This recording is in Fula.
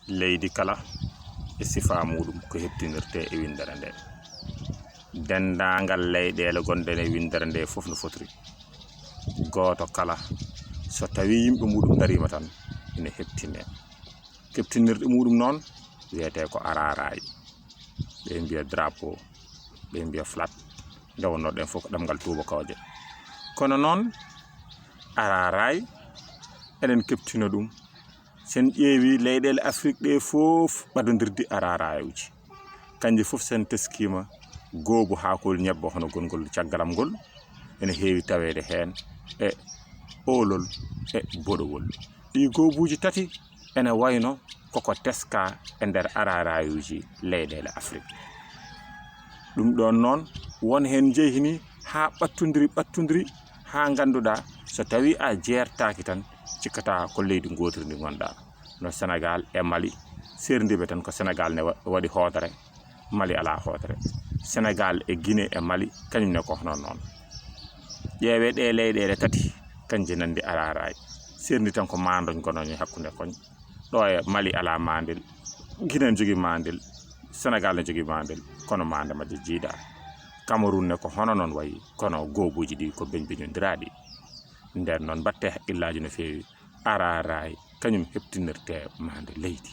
leydi kala e sifa muɗum ko heptinirte e windere nde dendagal leyɗele gonɗen e windere nde fof no fotiri goto kala so tawi yimɓe muɗum darima tan ina heptine keptinirɗe muɗum noon wiyete ko Araaraay ɓe mbiya drapeau ɓe mbiya flag nde wonno ɗen fof ko ɗemgal tubakoje kono noon Araaraay enen keptina ɗum sen ƴeewi leyɗele Afrique ɗe fof ɓadodirdi Araaraay uji kanji fof sen teskima goobu hakol ñebbe hono gongol caggalam ngol ene heewi tawede hen e olol e boɗowol ɗi goobuji tati ene wayno koko teska e nder Araaraay uji leyɗele Afrique ɗum ɗon noon won hen jeyhini ha ɓattodiri ha ganduɗa so tawi a jertaki tan cikkata ko leydi gotiri ndi gonɗa no Sénégal e Mali serdiɓe tan ko Sénégal ne waɗi hoodere Mali ala hoodere Sénégal e Guinée e Mali kañumne ko hono noon ƴeewe ɗe leyɗele tati kanje nandi Araaraay serdi tan ko mandoñ gonoño hakkude koñ ɗo e Mali ala mandel Guinée ne jogui mandel Sénégal ne jogui mandel kono mande majje jiiɗa Cameroun ne ko hono noon wayi kono goobuji ɗi ko beñbeñodiraɗi nden noon batte haqqillaji no fewi Araaraay kañum heptinirte mande leydi